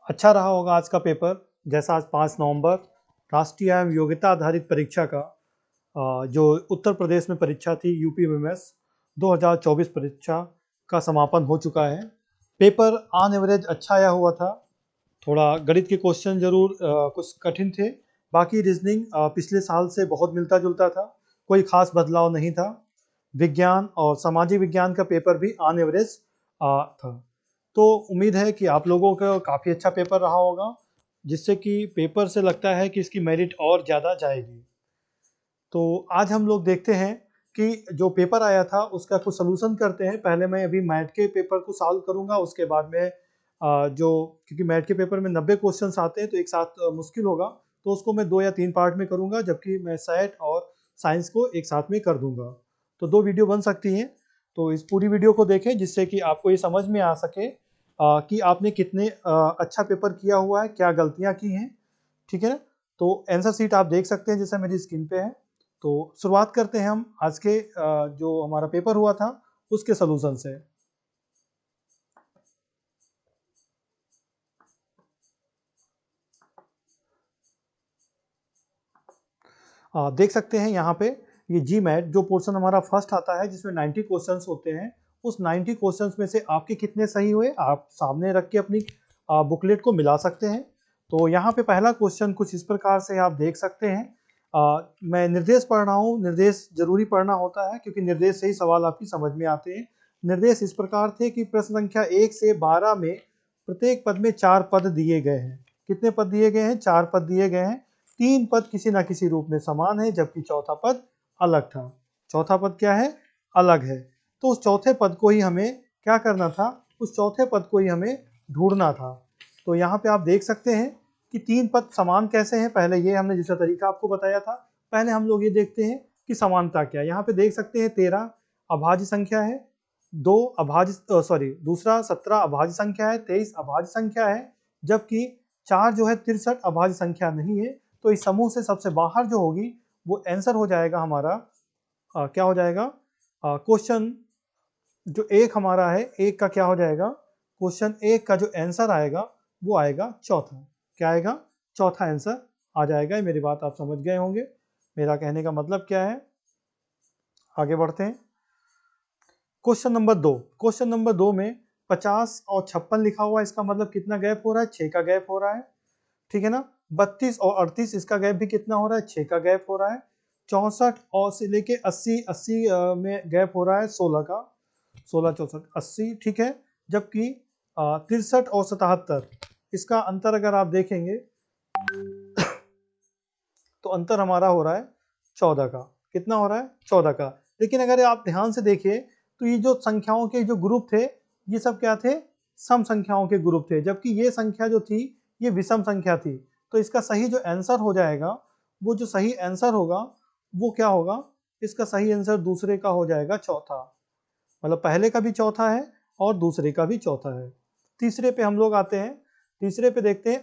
अच्छा रहा होगा आज का पेपर। जैसा आज 5 नवंबर राष्ट्रीय एवं योग्यता आधारित परीक्षा का जो उत्तर प्रदेश में परीक्षा थी यूपीएमएस 2024 परीक्षा का समापन हो चुका है। पेपर ऑन एवरेज अच्छा आया हुआ था। थोड़ा गणित के क्वेश्चन जरूर कुछ कठिन थे। बाकी रीजनिंग पिछले साल से बहुत मिलता जुलता था, कोई खास बदलाव नहीं था। विज्ञान और सामाजिक विज्ञान का पेपर भी ऑन एवरेज था। तो उम्मीद है कि आप लोगों का काफ़ी अच्छा पेपर रहा होगा, जिससे कि पेपर से लगता है कि इसकी मेरिट और ज़्यादा जाएगी। तो आज हम लोग देखते हैं कि जो पेपर आया था उसका कुछ सलूशन करते हैं। पहले मैं अभी मैथ के पेपर को सॉल्व करूंगा, उसके बाद में जो क्योंकि मैथ के पेपर में 90 क्वेश्चंस आते हैं तो एक साथ मुश्किल होगा, तो उसको मैं 2 या 3 पार्ट में करूंगा, जबकि मैं सेट और साइंस को एक साथ में कर दूंगा। तो 2 वीडियो बन सकती हैं। तो इस पूरी वीडियो को देखें जिससे कि आपको ये समझ में आ सके कि आपने कितने अच्छा पेपर किया हुआ है, क्या गलतियाँ की हैं। ठीक है ना? तो आंसर शीट आप देख सकते हैं जैसा मेरी स्क्रीन पे है। तो शुरुआत करते हैं हम आज के जो हमारा पेपर हुआ था उसके सलूशन से। देख सकते हैं यहाँ पे ये जी मैट जो पोर्शन हमारा फर्स्ट आता है जिसमें 90 क्वेश्चंस होते हैं, उस 90 क्वेश्चंस में से आपके कितने सही हुए आप सामने रख के अपनी बुकलेट को मिला सकते हैं। तो यहाँ पे पहला क्वेश्चन कुछ इस प्रकार से आप देख सकते हैं। मैं निर्देश पढ़ रहा हूँ। निर्देश जरूरी पढ़ना होता है क्योंकि निर्देश से ही सवाल आपकी समझ में आते हैं। निर्देश इस प्रकार थे कि प्रश्न संख्या 1 से 12 में प्रत्येक पद में 4 पद दिए गए हैं। कितने पद दिए गए हैं? 4 पद दिए गए हैं। 3 पद किसी न किसी रूप में समान है, जबकि चौथा पद अलग था। चौथा पद क्या है? अलग है। तो उस चौथे पद को ही हमें क्या करना था? उस चौथे पद को ही हमें ढूंढना था। तो यहाँ पे आप देख सकते हैं कि 3 पद समान कैसे हैं। पहले ये हमने जिसका तरीका आपको बताया था, पहले हम लोग ये देखते हैं कि समानता क्या है। यहाँ पे देख सकते हैं 13 अभाज्य संख्या है, दो अभाज्य सॉरी दूसरा 17 अभाज्य संख्या है, 23 अभाज्य संख्या है, जबकि 4 जो है 63 अभाज्य संख्या नहीं है। तो इस समूह से सबसे बाहर जो होगी वो आंसर हो जाएगा हमारा क्या हो जाएगा? क्वेश्चन जो एक हमारा है, एक का क्या हो जाएगा? क्वेश्चन एक का जो आंसर आएगा वो आएगा चौथा। क्या आएगा? चौथा आंसर आ जाएगा। ये मेरी बात आप समझ गए होंगे। मेरा कहने का मतलब क्या है? आगे बढ़ते हैं। Question number 2। क्वेश्चन नंबर 2 में 50 और 56 लिखा हुआ है। इसका मतलब कितना गैप हो रहा है? 6 का गैप हो रहा है। ठीक है ना? 32 और 38 इसका गैप भी कितना हो रहा है? 6 का गैप हो रहा है। 64 और से लेके 80 80 में गैप हो रहा है 16 का। 16 64 80 ठीक है। जबकि 63 और 77 इसका अंतर अगर आप देखेंगे तो अंतर हमारा हो रहा है 14 का। कितना हो रहा है? 14 का। लेकिन अगर आप ध्यान से देखिए तो ये जो संख्याओं के जो ग्रुप थे ये सब क्या थे? सम संख्याओं के ग्रुप थे, जबकि ये संख्या जो थी ये विषम संख्या थी। तो इसका सही जो आंसर हो जाएगा, वो जो सही आंसर होगा वो क्या होगा? इसका सही आंसर दूसरे का हो जाएगा चौथा। मतलब पहले का भी चौथा है और दूसरे का भी चौथा है। तीसरे पे हम लोग आते हैं। तीसरे पे देखते हैं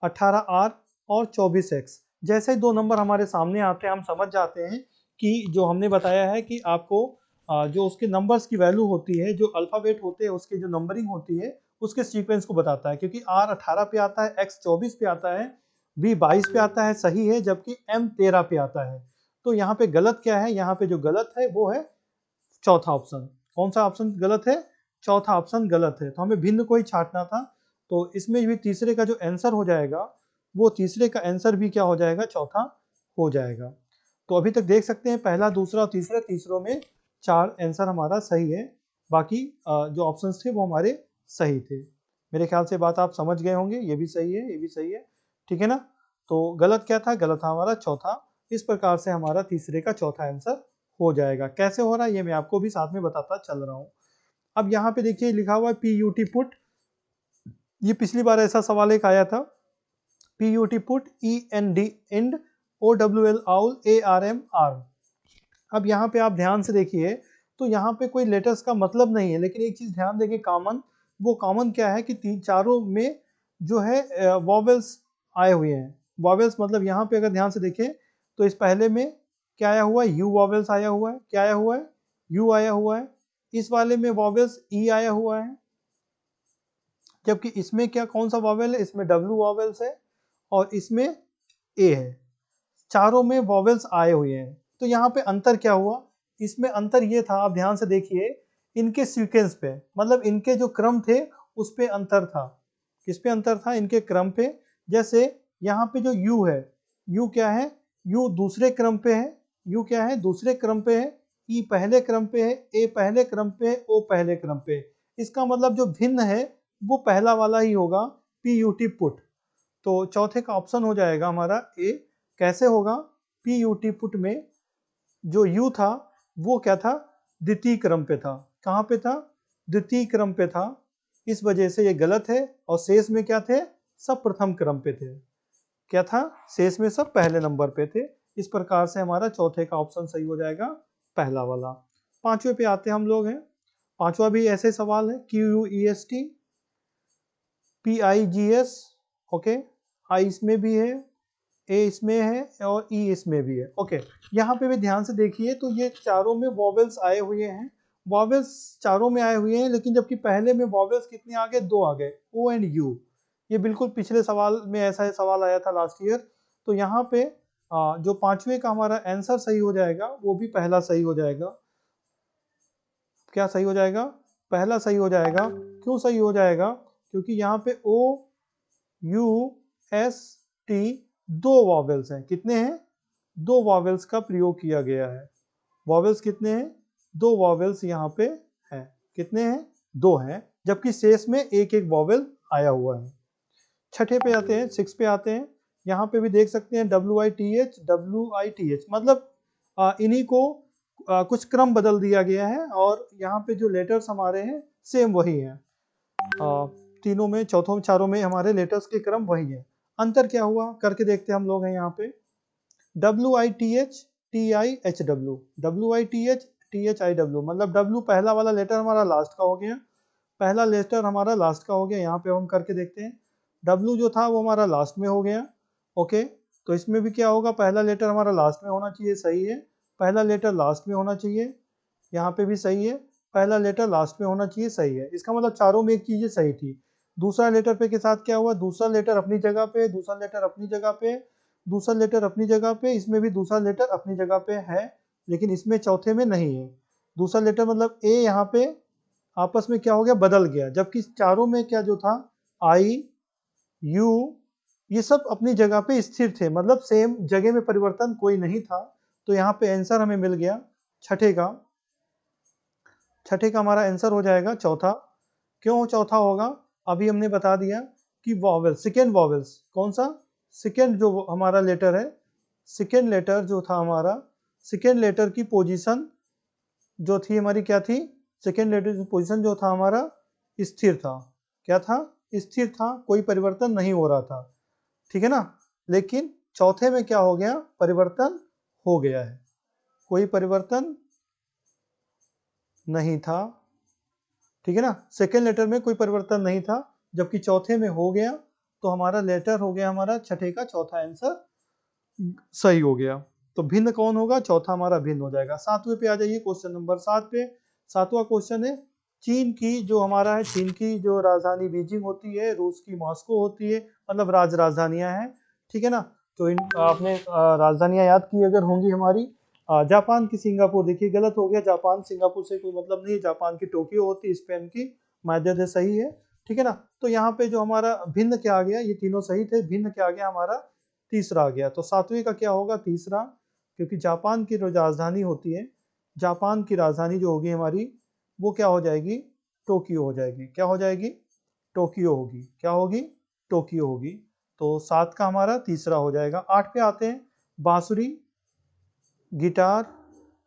18R और 24X। जैसे 2 नंबर हमारे सामने आते हैं हम समझ जाते हैं कि जो हमने बताया है कि आपको जो उसके नंबर्स की वैल्यू होती है, जो अल्फ़ाबेट होते हैं उसकी जो नंबरिंग होती है उसके सीक्वेंस को बताता है। क्योंकि R 18 पे आता है, X 24 पे आता है, B 22 पे आता है, सही है, जबकि M 13 पे आता है। तो यहाँ पे गलत क्या है? यहाँ पे जो गलत है वो है चौथा ऑप्शन। कौन सा ऑप्शन गलत है? चौथा ऑप्शन गलत है। तो हमें भिन्न को ही छांटना था। तो इसमें भी तीसरे का जो आंसर हो जाएगा वो तीसरे का आंसर भी क्या हो जाएगा? चौथा हो जाएगा। तो अभी तक देख सकते हैं पहला, दूसरा और तीसरा, तीसरों में 4 आंसर हमारा सही है। बाकी जो ऑप्शंस थे वो हमारे सही थे। मेरे ख्याल से बात आप समझ गए होंगे। ये भी सही है, ये भी सही है। ठीक है ना? तो गलत क्या था? गलत था हमारा चौथा। इस प्रकार से हमारा तीसरे का चौथा आंसर हो जाएगा। कैसे हो रहा है ये मैं आपको भी साथ में बताता चल रहा हूँ। अब यहाँ पे देखिए लिखा हुआ है PUT पुट। ये पिछली बार ऐसा सवाल एक आया था। PUT put END end OWL owl ARM arm. अब यहाँ पे आप ध्यान से देखिए तो यहाँ पे कोई लेटर्स का मतलब नहीं है, लेकिन एक चीज ध्यान देंगे कॉमन। वो कॉमन क्या है कि तीन चारों में जो है वॉवेल्स आए हुए हैं। वॉवेल्स मतलब यहाँ पे अगर ध्यान से देखें तो इस पहले में क्या आया हुआ है? यू वॉवेल्स आया हुआ है। क्या आया हुआ है? यू आया हुआ है। इस वाले में वॉवेल्स ई आया हुआ है। जबकि इसमें क्या कौन सा वॉवेल है, इसमें डब्ल्यू वॉवेल्स है और इसमें ए है। चारों में वॉवेल्स आए हुए हैं। तो यहाँ पे अंतर क्या हुआ, इसमें अंतर ये था, आप ध्यान से देखिए, इनके सीक्वेंस पे, मतलब इनके जो क्रम थे उस पे अंतर था। किस पे अंतर था, इनके क्रम पे। जैसे यहाँ पे जो यू है, यू क्या है, यू दूसरे क्रम पे है, यू क्या है, दूसरे क्रम पे है, ई पहले क्रम पे है, ए पहले क्रम पे है, ओ पहले क्रम पे है। इसका मतलब जो भिन्न है वो पहला वाला ही होगा, पी यू टी पुट। तो चौथे का ऑप्शन हो जाएगा हमारा ए। कैसे होगा, पी यू टी पुट में जो यू था वो क्या था, द्वितीय क्रम पे था। कहाँ पे था, द्वितीय क्रम पे था, इस वजह से ये गलत है। और शेष में क्या थे, सब प्रथम क्रम पे थे। क्या था, शेष में सब पहले नंबर पे थे। इस प्रकार से हमारा चौथे का ऑप्शन सही हो जाएगा, पहला वाला। पांचवे पे आते हम लोग हैं। पांचवा भी ऐसे सवाल है, Q U E S T, P I G S, okay, I इसमें भी है, ए इसमें है और ई इसमें भी है, ओके। यहाँ पे भी ध्यान से देखिए तो ये चारों में वॉवेल्स आए हुए हैं, वॉवेल्स चारों में आए हुए हैं, लेकिन जबकि पहले में वॉवेल्स कितने आ गए, दो आ गए, ओ एंड यू। ये बिल्कुल पिछले सवाल में ऐसा सवाल आया था लास्ट ईयर। तो यहाँ पे जो पांचवे का हमारा आंसर सही हो जाएगा वो भी पहला सही हो जाएगा। क्या सही हो जाएगा, पहला सही हो जाएगा। क्यों सही हो जाएगा, क्योंकि यहाँ पे ओ यू एस टी दो वॉवेल्स हैं। कितने हैं, दो वॉवेल्स का प्रयोग किया गया है। वॉवेल्स कितने हैं, दो वॉवेल्स यहाँ पे हैं। कितने हैं, दो हैं, जबकि शेष में एक एक वॉवेल आया हुआ है। छठे पे आते हैं, सिक्स पे आते हैं। यहाँ पे भी देख सकते हैं डब्ल्यू आई टी एच, मतलब इन्हीं को कुछ क्रम बदल दिया गया है और यहाँ पे जो लेटर्स हमारे हैं सेम वही हैं। तीनों में, चौथों चारों में हमारे लेटर्स के क्रम वही है। अंतर क्या हुआ करके देखते हैं हम लोग हैं यहाँ पे। W I T H T I H W, W I T H T H I W, मतलब डब्ल्यू पहला वाला लेटर हमारा लास्ट का हो गया, पहला लेटर हमारा लास्ट का हो गया। यहाँ पे हम करके देखते हैं, डब्ल्यू जो था वो हमारा लास्ट में हो गया, ओके। तो इसमें भी क्या होगा, पहला लेटर हमारा लास्ट में होना चाहिए, सही है। पहला लेटर लास्ट में होना चाहिए, यहाँ पे भी सही है। पहला लेटर लास्ट में होना चाहिए, सही है। इसका मतलब चारों में एक चीज़ें सही थी। दूसरा लेटर पे के साथ क्या हुआ, दूसरा लेटर अपनी जगह पे, दूसरा लेटर अपनी जगह पे, दूसरा लेटर अपनी जगह पे, इसमें भी दूसरा लेटर अपनी जगह पे है, लेकिन इसमें चौथे में नहीं है। दूसरा लेटर मतलब ए यहाँ पे आपस में क्या हो गया, बदल गया, जबकि चारों में क्या जो था, आई यू ये सब अपनी जगह पे स्थिर थे, मतलब सेम जगह में परिवर्तन कोई नहीं था। तो यहाँ पे आंसर हमें मिल गया छठे का। छठे का हमारा आंसर हो जाएगा चौथा। क्यों चौथा होगा, अभी हमने बता दिया कि वॉवेल, सेकेंड वॉवेल्स कौन सा, सेकेंड जो हमारा लेटर है, सेकेंड लेटर जो था हमारा, सेकेंड लेटर की पोजीशन जो थी हमारी क्या थी, सेकेंड लेटर की पोजीशन जो था हमारा स्थिर था। क्या था, स्थिर था, कोई परिवर्तन नहीं हो रहा था, ठीक है ना। लेकिन चौथे में क्या हो गया, परिवर्तन हो गया है, कोई परिवर्तन नहीं था, ठीक है ना। सेकेंड लेटर में कोई परिवर्तन नहीं था, जबकि चौथे में हो गया। तो हमारा लेटर हो गया, हमारा छठे का चौथा आंसर सही हो गया। तो भिन्न कौन होगा, चौथा हमारा भिन्न हो जाएगा। सातवें पे आ जाइए, क्वेश्चन नंबर 7 पे। सातवां क्वेश्चन है, चीन की जो हमारा है, चीन की जो राजधानी बीजिंग होती है, रूस की मॉस्को होती है, मतलब राजधानियां हैं, ठीक है ना। तो इन आपने राजधानियां याद की अगर होंगी हमारी, जापान की सिंगापुर, देखिए गलत हो गया, जापान सिंगापुर से कोई मतलब नहीं है, जापान की टोक्यो होती है, स्पेन की मैड्रिड सही है, ठीक है ना। तो यहाँ पे जो हमारा भिन्न क्या आ गया, ये तीनों सही थे, भिन्न क्या आ गया हमारा, तीसरा आ गया। तो सातवीं का क्या होगा, तीसरा, क्योंकि जापान की जो राजधानी होती है, जापान की राजधानी जो होगी हमारी, वो क्या हो जाएगी, टोक्यो हो जाएगी। क्या हो जाएगी, टोक्यो होगी। क्या होगी, टोक्यो होगी। तो 7 का हमारा तीसरा हो जाएगा। 8 पे आते हैं, बांसुरी, गिटार,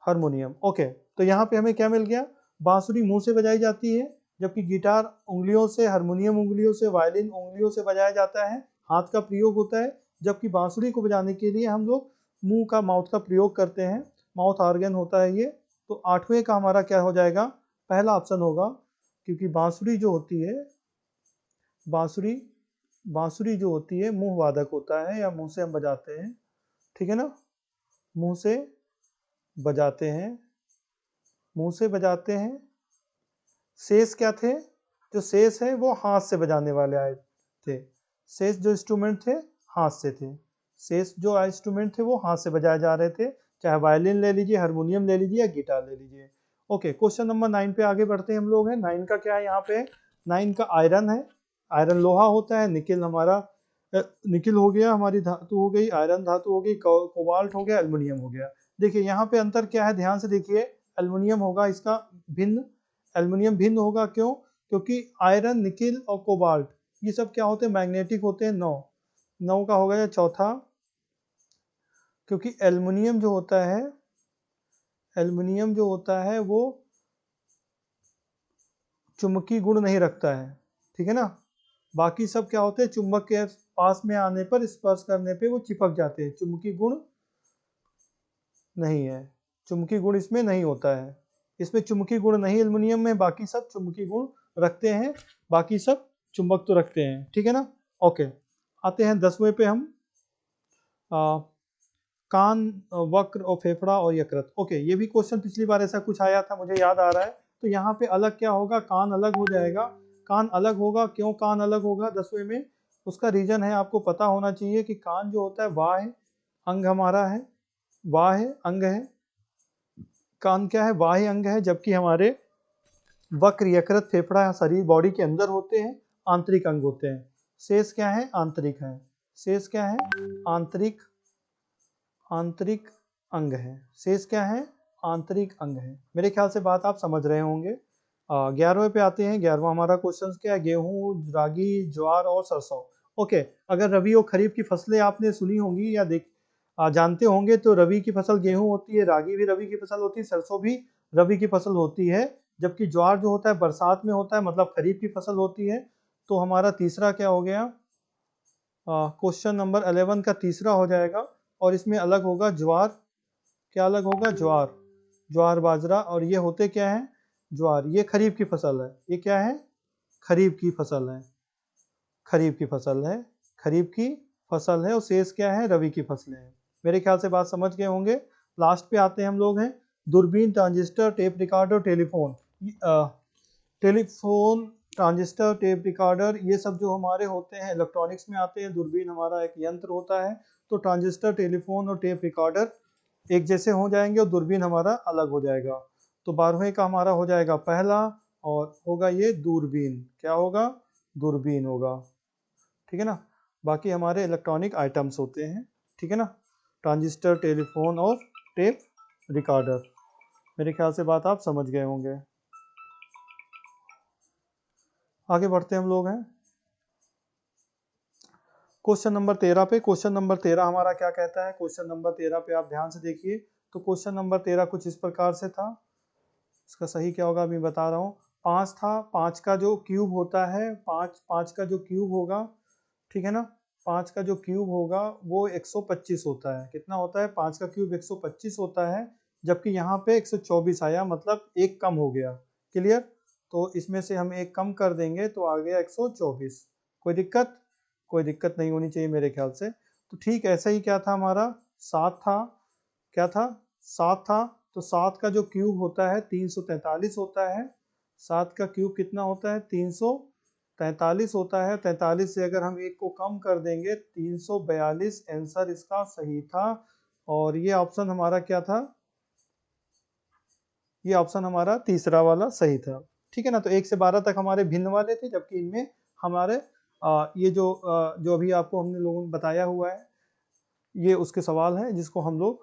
हारमोनियम, ओके। तो यहाँ पे हमें क्या मिल गया, बांसुरी मुंह से बजाई जाती है, जबकि गिटार उंगलियों से, हारमोनियम उंगलियों से, वायलिन उंगलियों से बजाया जाता है, हाथ का प्रयोग होता है। जबकि बांसुरी को बजाने के लिए हम लोग मुंह का, माउथ का प्रयोग करते हैं, माउथ ऑर्गन होता है ये। तो आठवें का हमारा क्या हो जाएगा, पहला ऑप्शन होगा, क्योंकि बांसुरी जो होती है, बांसुरी बांसुरी जो होती है मुंह वादक होता है, या मुंह से हम बजाते हैं, ठीक है ना, मुंह से बजाते हैं, मुंह से बजाते हैं। शेष क्या थे, जो शेष है वो हाथ से बजाने वाले आए थे। शेष जो इंस्ट्रूमेंट थे हाथ से थे। शेष जो इंस्ट्रूमेंट थे वो हाथ से बजाए जा रहे थे, चाहे वायलिन ले लीजिए, हारमोनियम ले लीजिए या गिटार ले लीजिए। ओके, क्वेश्चन नंबर 9 पे आगे बढ़ते हैं हम लोग हैं। 9 का क्या है यहाँ पे? 9 का आयरन है। आयरन लोहा होता है, निकिल हमारा निकिल हो गया, हमारी धातु हो गई, आयरन धातु हो गई, कोबाल्ट हो गया, एल्युमिनियम हो गया। देखिए यहाँ पे अंतर क्या है, ध्यान से देखिए। एल्युमिनियम होगा इसका भिन्न, एल्युमिनियम भिन्न होगा, क्यों? क्योंकि आयरन, निकिल और कोबाल्ट ये सब क्या होते हैं? मैग्नेटिक होते हैं। 9 का हो गया चौथा, क्योंकि एल्युमिनियम जो होता है, एल्युमिनियम जो होता है वो चुंबकीय गुण नहीं रखता है, ठीक है ना। बाकी सब क्या होते हैं? चुंबक के पास में आने पर, स्पर्श करने पे वो चिपक जाते हैं, चुंबकीय गुण नहीं है, चुंबकीय गुण इसमें नहीं होता है। इसमें चुंबकीय गुण नहीं एल्युमिनियम में, बाकी सब चुंबकीय गुण रखते हैं, बाकी सब चुंबक तो रखते हैं, ठीक है ना। ओके, आते हैं 10वें पे हम। आ, कान, वक्र और फेफड़ा और यकृत। ओके, ये भी क्वेश्चन पिछली बार ऐसा कुछ आया था, मुझे याद आ रहा है। तो यहाँ पे अलग क्या होगा? कान अलग हो जाएगा। कान अलग होगा, क्यों कान अलग होगा 10वें में? उसका रीजन है, आपको पता होना चाहिए कि कान जो होता है बाह्य अंग हमारा है, बाह्य अंग है। कान क्या है? बाह्य अंग है, जबकि हमारे वक्र, यकृत, फेफड़ा शरीर बॉडी के अंदर होते हैं, आंतरिक अंग होते हैं। शेष क्या है? आंतरिक है। शेष क्या है? आंतरिक, आंतरिक अंग है। शेष क्या है? आंतरिक अंग है। मेरे ख्याल से बात आप समझ रहे होंगे। 11वें पे आते हैं। 11वां हमारा क्वेश्चन क्या है? गेहूं, रागी, ज्वार और सरसों। ओके, अगर रबी और खरीफ की फसलें आपने सुनी होंगी या जानते होंगे, तो रबी की फसल गेहूं होती है, रागी भी रबी की फसल होती है, सरसों भी रबी की फसल होती है, जबकि ज्वार जो होता है बरसात में होता है, मतलब खरीफ की फसल होती है। तो हमारा तीसरा क्या हो गया? क्वेश्चन नंबर 11 का तीसरा हो जाएगा, और इसमें अलग होगा ज्वार। क्या अलग होगा? ज्वार, ज्वार बाजरा। और ये होते क्या है? ज्वार, ये खरीफ की फसल है। ये क्या है? खरीफ की फसल है, खरीफ की फसल है, खरीफ की फसल है। और शेष क्या है? रबी की फसलें हैं। मेरे ख्याल से बात समझ गए होंगे। लास्ट पे आते हैं हम लोग हैं। दूरबीन, transistor, tape recorder, telephone. Telephone, transistor, tape recorder, ये सब जो हमारे होते हैं इलेक्ट्रॉनिक्स में आते हैं। दूरबीन हमारा एक यंत्र होता है। तो ट्रांजिस्टर, टेलीफोन और टेप रिकॉर्डर एक जैसे हो जाएंगे, और दूरबीन हमारा अलग हो जाएगा। तो 12वें का हमारा हो जाएगा पहला, और होगा ये दूरबीन। क्या होगा? दूरबीन होगा, ठीक है ना। बाकी हमारे इलेक्ट्रॉनिक आइटम्स होते हैं, ठीक है ना। ट्रांजिस्टर, टेलीफोन और टेप रिकॉर्डर। मेरे ख्याल से बात आप समझ गए होंगे। आगे बढ़ते हम लोग हैं क्वेश्चन नंबर 13 पे। क्वेश्चन नंबर 13 हमारा क्या कहता है? क्वेश्चन नंबर 13 पे आप ध्यान से देखिए। तो क्वेश्चन नंबर 13 कुछ इस प्रकार से था। इसका सही क्या होगा अभी बता रहा हूँ। 5 था, 5 का जो क्यूब होता है, 5 का जो क्यूब होगा, ठीक है ना, 5 का जो क्यूब होगा वो 125 होता है। कितना होता है? 5 का क्यूब 125 होता है, जबकि यहाँ पे 124 आया, मतलब एक कम हो गया। क्लियर? तो इसमें से हम एक कम कर देंगे तो आ गया 124। कोई दिक्कत? कोई दिक्कत नहीं होनी चाहिए मेरे ख्याल से। तो ठीक ऐसा ही क्या था हमारा? 7 था। क्या था? 7 था। तो 7 का जो क्यूब होता है 343 होता है। 7 का क्यूब कितना होता है? 343 होता है। 43 से अगर हम एक को कम कर देंगे 342, आंसर इसका सही था। और ये ऑप्शन हमारा क्या था? ये ऑप्शन हमारा तीसरा वाला सही था, ठीक है ना। तो 1 से 12 तक हमारे भिन्न वाले थे, जबकि इनमें हमारे ये जो अभी आपको हमने लोगों ने बताया हुआ है, ये उसके सवाल हैं जिसको हम लोग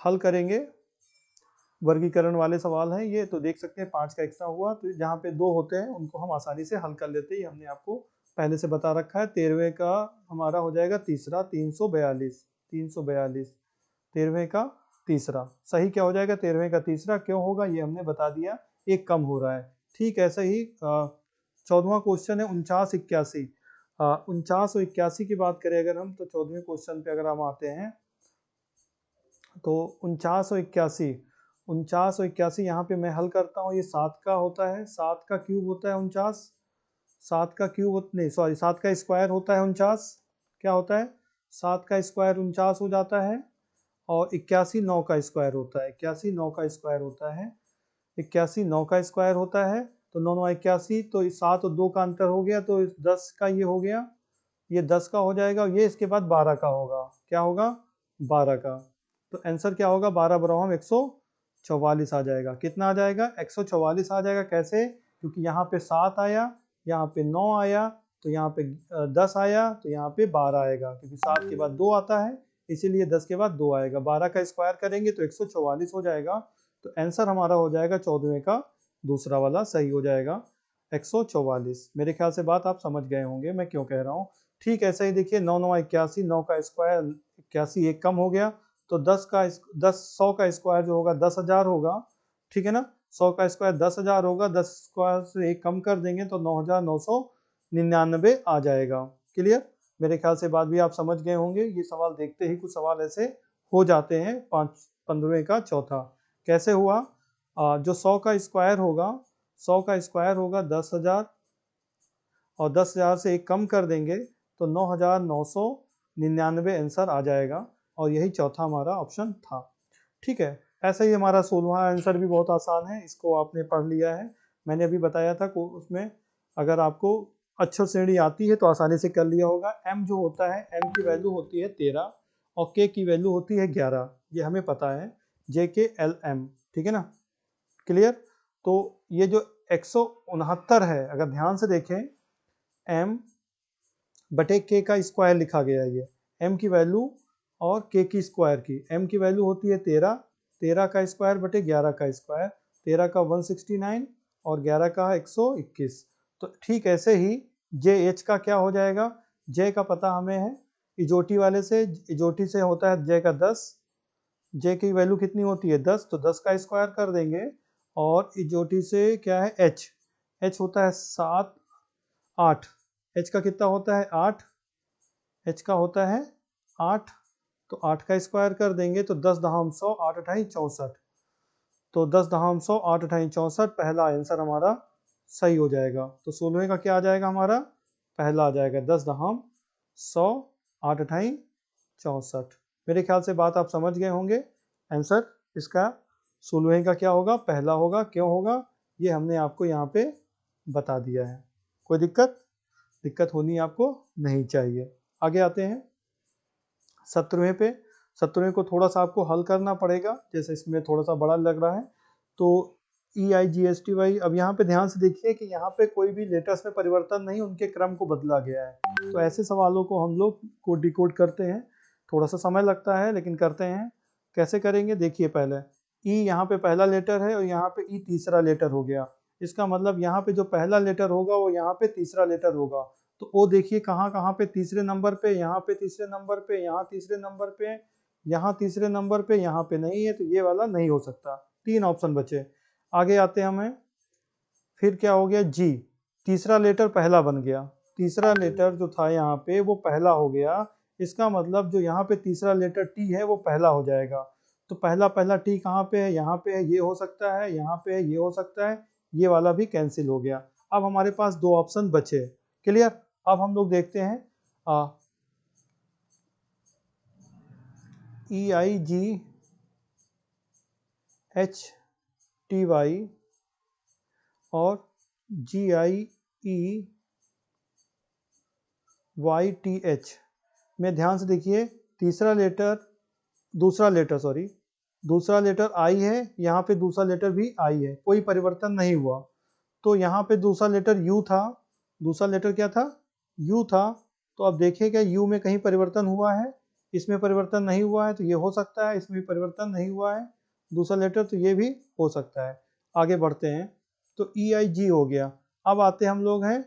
हल करेंगे। वर्गीकरण वाले सवाल हैं ये, तो देख सकते हैं 5 का एक्स्ट्रा हुआ, तो जहाँ पे 2 होते हैं उनको हम आसानी से हल कर लेते हैं। ये हमने आपको पहले से बता रखा है। 13वें का हमारा हो जाएगा तीसरा, 342। 342 13वें का तीसरा सही क्या हो जाएगा? 13वें का तीसरा क्यों होगा ये हमने बता दिया, एक कम हो रहा है। ठीक ऐसा ही 14वां क्वेश्चन है 49-81। 49 और 81 की बात करें अगर हम, तो 14वें क्वेश्चन पे अगर हम आते हैं तो 49 और 81 यहाँ पे मैं हल करता हूँ। ये 7 का होता है, 7 का क्यूब होता है 49। 7 का क्यूब नहीं सॉरी 7 का स्क्वायर होता है 49। क्या होता है? 7 का स्क्वायर 49 हो जाता है। और 81 9 का स्क्वायर होता है। 81 9 का स्क्वायर होता है। 81 9 का स्क्वायर होता है। तो 9 9 81, तो 7 और 2 का अंतर हो गया, तो 10 का ये हो गया, ये 10 का हो जाएगा, ये इसके बाद 12 का होगा। क्या होगा? 12 का। तो आंसर क्या होगा? 12 बराबर 144 आ जाएगा। कितना आ जाएगा? 144 आ जाएगा। कैसे? क्योंकि यहाँ पे 7 आया, यहाँ पे 9 आया, तो यहाँ पे 10 आया, तो यहाँ पे 12 आएगा, क्योंकि 7 के बाद 2 आता है, इसीलिए 10 के बाद 2 आएगा। 12 का स्क्वायर करेंगे तो 144 हो जाएगा। तो आंसर हमारा हो जाएगा 14वें का दूसरा वाला सही हो जाएगा, 144। मेरे ख्याल से बात आप समझ गए होंगे मैं क्यों कह रहा हूँ। ठीक ऐसा ही देखिए, 9 9 81, 9 का स्क्वायर 81, एक कम हो गया, तो 100 का स्क्वायर जो होगा 10,000 होगा। ठीक है ना? 100 का स्क्वायर 10,000 होगा, 10 स्क्वायर से एक कम कर देंगे तो 9,999 आ जाएगा। क्लियर? मेरे ख्याल से बात भी आप समझ गए होंगे। ये सवाल देखते ही कुछ सवाल ऐसे हो जाते हैं। 15वें का चौथा कैसे हुआ? जो 100 का स्क्वायर होगा, 100 का स्क्वायर होगा 10,000, और 10,000 से एक कम कर देंगे तो 9,999 आंसर आ जाएगा, और यही चौथा हमारा ऑप्शन था। ठीक है, ऐसा ही हमारा 16वां आंसर भी बहुत आसान है, इसको आपने पढ़ लिया है। मैंने अभी बताया था को उसमें अगर आपको अक्षर श्रेणी आती है तो आसानी से कर लिया होगा। m जो होता है, m की वैल्यू होती है 13 और k की वैल्यू होती है 11, ये हमें पता है, JKLM। ठीक है ना? क्लियर? तो ये जो 169 है, अगर ध्यान से देखें, m बटे k का स्क्वायर लिखा गया है। ये m की वैल्यू और k की स्क्वायर की, m की वैल्यू होती है 13, 13 का स्क्वायर बटे 11 का स्क्वायर, 13 का 169 और 11 का 121। तो ठीक ऐसे ही JH का क्या हो जाएगा? J का पता हमें है इजोटी वाले से, इजोटी से होता है J का 10, J की वैल्यू कितनी होती है? 10, तो 10 का स्क्वायर कर देंगे, और इजोटी से क्या है? H होता है 7, 8, H का कितना होता है? 8, H का होता है 8, तो 8 का स्क्वायर कर देंगे तो 10 दहाम 100, 8 अठाई 64, तो 10 दहाम 100, 8 अठाई 64, पहला आंसर हमारा सही हो जाएगा। तो 16वें का क्या आ जाएगा हमारा? पहला आ जाएगा 10 दहाम 100, 8 अठाई 64। मेरे ख्याल से बात आप समझ गए होंगे। आंसर इसका 16वें का क्या होगा? पहला होगा। क्यों होगा? ये हमने आपको यहाँ पे बता दिया है। कोई दिक्कत होनी आपको नहीं चाहिए। आगे आते हैं 17वें पे। 17वें को थोड़ा सा आपको हल करना पड़ेगा, जैसे इसमें थोड़ा सा बड़ा लग रहा है। तो EIGSTY, अब यहाँ पे ध्यान से देखिए कि यहाँ पे कोई भी लेटर्स में परिवर्तन नहीं, उनके क्रम को बदला गया है। तो ऐसे सवालों को हम लोग को डिकोड करते हैं, थोड़ा सा समय लगता है लेकिन करते हैं। कैसे करेंगे? देखिए, पहले E यहाँ पे पहला लेटर है और यहाँ पे E तीसरा लेटर हो गया। इसका मतलब यहाँ पे जो पहला लेटर होगा वो यहाँ पे तीसरा लेटर होगा। तो ओ देखिए कहाँ कहाँ पे? तीसरे नंबर पे, यहाँ पे तीसरे नंबर पे, यहाँ तीसरे नंबर पे, यहाँ तीसरे नंबर पे, यहाँ पे नहीं है, तो ये वाला नहीं हो सकता। 3 ऑप्शन बचे। आगे आते हैं हमें, फिर क्या हो गया? जी, तीसरा लेटर पहला बन गया, तीसरा लेटर जो था यहाँ पे वो पहला हो गया। इसका मतलब जो यहाँ पे तीसरा लेटर टी है वो पहला हो जाएगा। तो पहला पहला टी कहाँ पे है? यहाँ पे है, ये हो सकता है, यहाँ पे है, ये हो सकता है, ये वाला भी कैंसिल हो गया। अब हमारे पास 2 ऑप्शन बचे। क्लियर? अब हम लोग देखते हैं EIGHTY और GIEYTH में ध्यान से देखिए, दूसरा लेटर आई है, यहाँ पे दूसरा लेटर भी आई है, कोई परिवर्तन नहीं हुआ। तो यहाँ पे दूसरा लेटर यू था, दूसरा लेटर क्या था? यू था। तो अब देखिएगा यू में कहीं परिवर्तन हुआ है? इसमें परिवर्तन नहीं हुआ है, तो ये हो सकता है। इसमें भी परिवर्तन नहीं हुआ है दूसरा लेटर, तो ये भी हो सकता है। आगे बढ़ते हैं, तो EIG हो गया। अब आते हम लोग हैं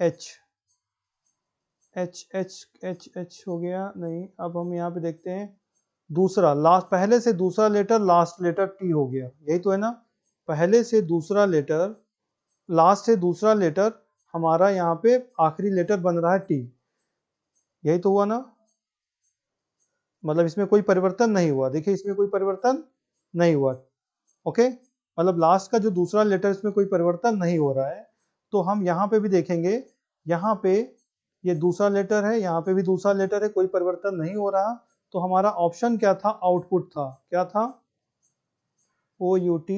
H हो गया नहीं। अब हम यहाँ पे देखते हैं दूसरा, लास्ट, पहले से दूसरा लेटर लास्ट लेटर टी हो गया, यही तो है ना? पहले से दूसरा लेटर, लास्ट से दूसरा लेटर, हमारा यहाँ पे आखिरी लेटर बन रहा है टी, यही तो हुआ ना? मतलब इसमें कोई परिवर्तन नहीं हुआ। देखिए इसमें कोई परिवर्तन नहीं हुआ। ओके, मतलब लास्ट का जो दूसरा लेटर, इसमें कोई परिवर्तन नहीं हो रहा है। तो हम यहाँ पे भी देखेंगे, यहाँ पे ये दूसरा लेटर है, यहाँ पे भी दूसरा लेटर है, कोई परिवर्तन नहीं हो रहा। तो हमारा ऑप्शन क्या था? आउटपुट था। क्या था? OUT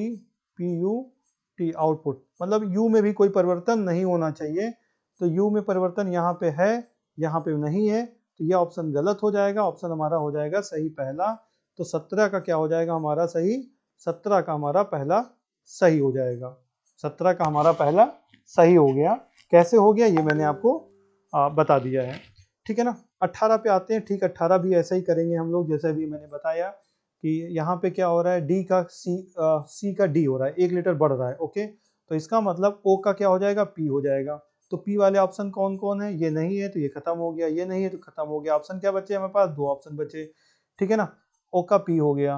PUT आउटपुट, मतलब U में भी कोई परिवर्तन नहीं होना चाहिए। तो U में परिवर्तन यहाँ पे है, यहाँ पे नहीं है, तो यह ऑप्शन गलत हो जाएगा। ऑप्शन हमारा हो जाएगा सही पहला। तो 17 का क्या हो जाएगा हमारा सही, 17 का हमारा पहला सही हो जाएगा। 17 का हमारा पहला सही हो गया। कैसे हो गया ये मैंने आपको बता दिया है, ठीक है ना। 18 पे आते हैं। ठीक, 18 भी ऐसा ही करेंगे हम लोग जैसे अभी मैंने बताया कि यहाँ पे क्या हो रहा है, डी का सी का डी हो रहा है, 1 लीटर बढ़ रहा है। ओके, तो इसका मतलब ओ का क्या हो जाएगा, पी हो जाएगा। तो पी वाले ऑप्शन कौन कौन है, ये नहीं है तो ये खत्म हो गया, ये नहीं है तो खत्म हो गया। ऑप्शन क्या बचे हमारे पास, 2 ऑप्शन बचे, ठीक है ना। ओ का पी हो गया।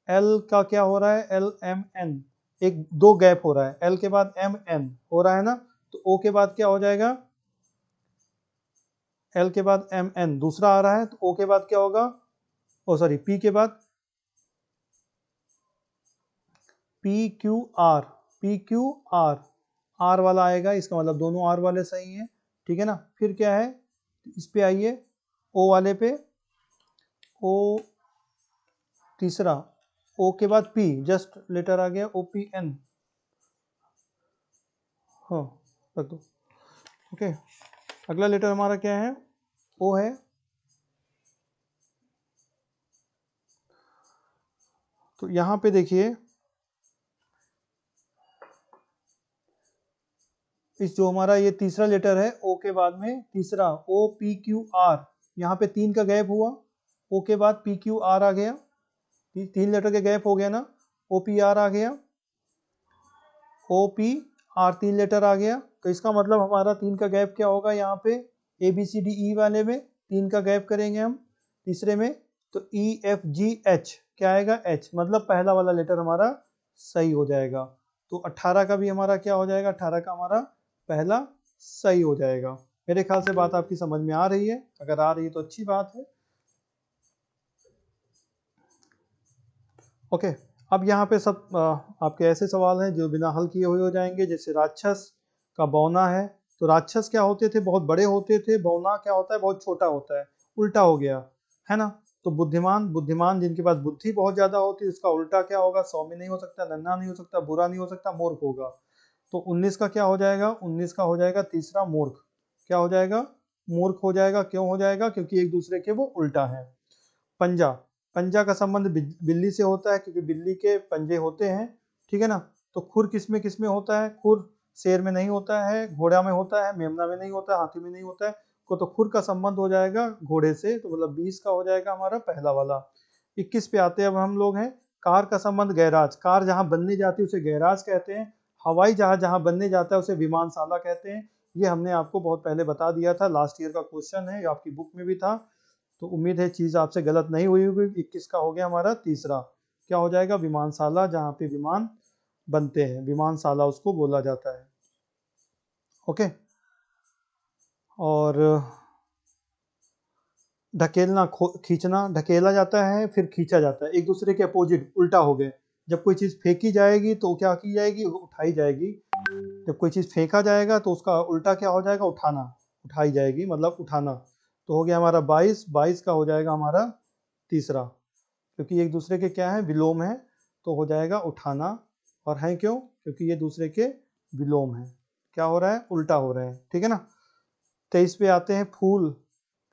एल का क्या हो रहा है, एल एम एन, एक 2 गैप हो रहा है, एल के बाद एम एन हो रहा है ना। तो ओ के बाद क्या हो जाएगा, एल के बाद एम एन दूसरा आ रहा है, तो ओ के बाद क्या होगा, ओ सॉरी पी के बाद P Q R, P Q R, R वाला आएगा, इसका मतलब दोनों आर वाले सही हैं, ठीक है ना। फिर क्या है, इस पे आइए, ओ वाले पे, ओ तीसरा, ओ के बाद पी, जस्ट लेटर आ गया ओ पी एन, हाँ रख दो। ओके, अगला लेटर हमारा क्या है, ओ है। तो यहाँ पे देखिए, इस जो हमारा ये तीसरा लेटर है, ओ के बाद में तीसरा, ओ पी क्यू आर, यहाँ पे 3 का गैप हुआ, ओ के बाद पी क्यू आर आ गया, 3 लेटर के गैप हो गया ना, ओ पी आर आ गया, ओ पी आर 3 लेटर आ गया। तो इसका मतलब हमारा 3 का गैप क्या होगा, यहाँ पे A B C D E वाले में 3 का गैप करेंगे हम तीसरे में, तो ई एफ जी एच क्या आएगा, एच, मतलब पहला वाला लेटर हमारा सही हो जाएगा। तो 18 का भी हमारा क्या हो जाएगा, 18 का हमारा पहला सही हो जाएगा। मेरे ख्याल से बात आपकी समझ में आ रही है, अगर आ रही है तो अच्छी बात है। ओके, अब यहाँ पे सब आपके ऐसे सवाल हैं जो बिना हल किए हुए हो जाएंगे, जैसे राक्षस का बौना है। तो राक्षस क्या होते थे, बहुत बड़े होते थे, बौना क्या होता है, बहुत छोटा होता है, उल्टा हो गया है ना। तो बुद्धिमान, बुद्धिमान जिनके पास बुद्धि बहुत ज्यादा होती है, उसका उल्टा क्या होगा, सौम्य नहीं हो सकता, नन्हा नहीं हो सकता, बुरा नहीं हो सकता, मूर्ख होगा। तो 19 का क्या हो जाएगा, 19 का हो जाएगा तीसरा मूर्ख, क्या हो जाएगा, मूर्ख हो जाएगा। क्यों हो जाएगा, क्योंकि एक दूसरे के वो उल्टा है। पंजा, पंजा का संबंध बिल्ली से होता है, क्योंकि बिल्ली के पंजे होते हैं, ठीक है ना। तो खुर किस में होता है, खुर शेर में नहीं होता है, घोड़ा में होता है, मेमना में नहीं होता है, हाथी में नहीं होता है, को तो खुर का संबंध हो जाएगा घोड़े से, तो मतलब 20 का हो जाएगा हमारा पहला वाला। 21 पे आते हैं अब हम लोग हैं, कार का संबंध गैराज, कार जहां बनने जाती है उसे गैराज कहते हैं, हवाई जहाज जहां बनने जाता है उसे विमानशाला कहते हैं। ये हमने आपको बहुत पहले बता दिया था, लास्ट ईयर का क्वेश्चन है, आपकी बुक में भी था। तो उम्मीद है चीज आपसे गलत नहीं हुई होगी। 21 का हो गया हमारा तीसरा, क्या हो जाएगा, विमानशाला, जहाँ पे विमान बनते हैं, विमानशाला उसको बोला जाता है। ओके, और ढकेलना, खींचना, ढकेला जाता है फिर खींचा जाता है, एक दूसरे के अपोजिट, उल्टा हो गए। जब कोई चीज फेंकी जाएगी तो क्या की जाएगी, उठाई जाएगी। जब कोई चीज फेंका जाएगा तो उसका उल्टा क्या हो जाएगा, उठाना, उठाई जाएगी, मतलब उठाना। तो हो गया हमारा 22, 22 का हो जाएगा हमारा तीसरा, क्योंकि एक दूसरे के क्या है, विलोम है, तो हो जाएगा उठाना। और है क्यों, क्योंकि ये दूसरे के विलोम है, क्या हो रहा है, उल्टा हो रहे हैं, ठीक है ना। 23 पे आते हैं, फूल,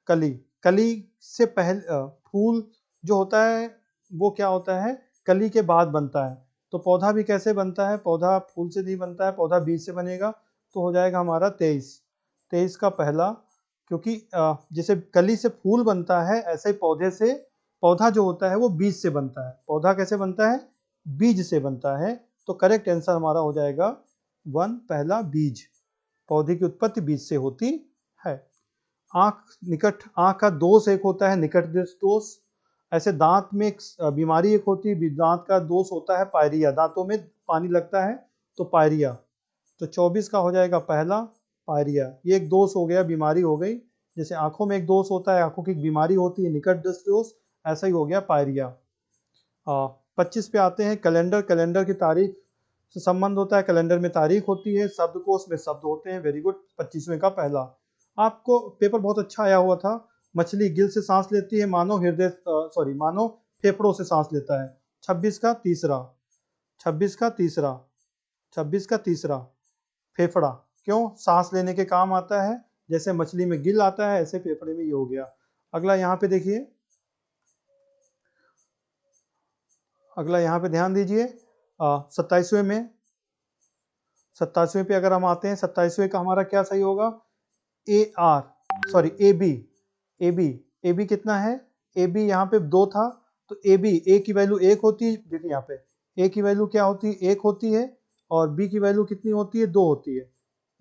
कली, कली से पहले फूल जो होता है वो क्या होता है, कली के बाद बनता है। तो पौधा भी कैसे बनता है, पौधा फूल से नहीं बनता है, पौधा बीज से बनेगा। तो हो जाएगा हमारा 23, 23 का पहला, क्योंकि जैसे कली से फूल बनता है, ऐसे ही पौधे से, पौधा जो होता है वो बीज से बनता है। पौधा कैसे बनता है, बीज से बनता है। तो करेक्ट आंसर हमारा हो जाएगा 1, पहला बीज, पौधे की उत्पत्ति बीज से होती है। आंख, निकट, आंख का दोष एक होता है निकट दृष्टि दोष। ऐसे दांत में एक बीमारी एक होती है, दांत का दोष होता है पायरिया, दांतों में पानी लगता है तो पायरिया। तो 24 का हो जाएगा पहला पायरिया, ये एक दोष हो गया, बीमारी हो गई। जैसे आंखों में एक दोष होता है, आंखों की बीमारी होती है निकट दृष्टि दोष, ऐसा ही हो गया पायरिया। 25 पे आते हैं, कैलेंडर, कैलेंडर की तारीख से संबंध होता है, कैलेंडर में तारीख होती है, शब्दकोश में शब्द होते हैं। वेरी गुड, 25वें का पहला। आपको पेपर बहुत अच्छा आया हुआ था, मछली गिल से सांस लेती है, मानव हृदय, सॉरी, मानव फेफड़ों से सांस लेता है। 26 का तीसरा, 26 का तीसरा, 26 का तीसरा फेफड़ा, क्यों? सांस लेने के काम आता है, जैसे मछली में गिल आता है ऐसे फेफड़े में ये हो गया। अगला यहाँ पे देखिए, अगला यहाँ पे ध्यान दीजिए, 27वें में, 27वें पे अगर हम आते हैं, 27वें का हमारा क्या सही होगा? A R, sorry A B, A B, A B कितना है? ए बी यहाँ पे 2 था, तो ए बी, ए की वैल्यू 1 होती है, देखिए यहाँ पे ए की वैल्यू क्या होती है? 1 होती है, और बी की वैल्यू कितनी होती है? 2 होती है,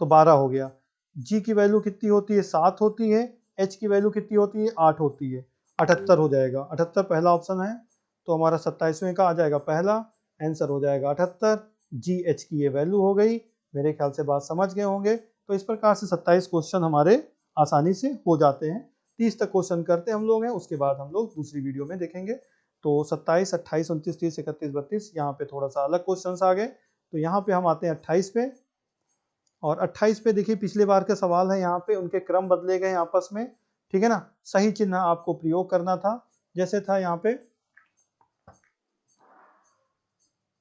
तो 12 हो गया। जी की वैल्यू कितनी होती है? 7 होती है, एच की वैल्यू कितनी होती है? 8 होती है, 78 हो जाएगा। 78 पहला ऑप्शन है, तो हमारा 27वें का आ जाएगा पहला, आंसर हो जाएगा 78। जी एच की ये वैल्यू हो गई। मेरे ख्याल से बात समझ गए होंगे। तो इस प्रकार से 27 क्वेश्चन हमारे आसानी से हो जाते हैं। 30 तक क्वेश्चन करते हम लोग हैं, उसके बाद हम लोग दूसरी वीडियो में देखेंगे। तो 27, 28, 29, 30, 31, 32 यहाँ पे थोड़ा सा अलग क्वेश्चन आ गए। तो यहाँ पे हम आते हैं 28 पे, और 28 पे देखिए पिछले बार के सवाल है, यहाँ पे उनके क्रम बदले गए आपस में, ठीक है ना। सही चिन्ह आपको प्रयोग करना था, जैसे था यहाँ पे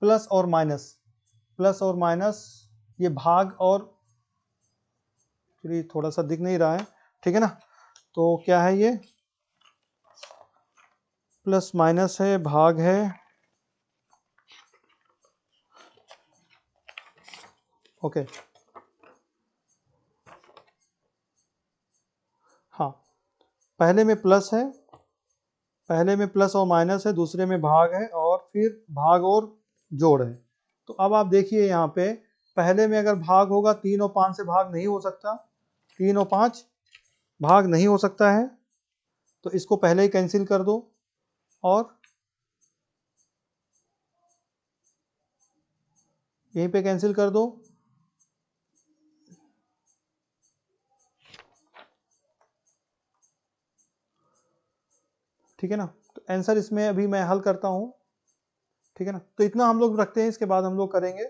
प्लस और माइनस, प्लस और माइनस, ये भाग और, थोड़ा सा दिख नहीं रहा है, ठीक है ना। तो क्या है ये? प्लस माइनस है, भाग है, ओके। हाँ, पहले में प्लस है, पहले में प्लस और माइनस है, दूसरे में भाग है, और फिर भाग और जोड़ है। तो अब आप देखिए यहाँ पे, पहले में अगर भाग होगा, 3 और 5 से भाग नहीं हो सकता, 3 और 5 भाग नहीं हो सकता है, तो इसको पहले ही कैंसिल कर दो, और यहीं पे कैंसिल कर दो। ठीक है ना। तो आंसर इसमें अभी मैं हल करता हूँ, ठीक है ना। तो इतना हम लोग रखते हैं, इसके बाद हम लोग करेंगे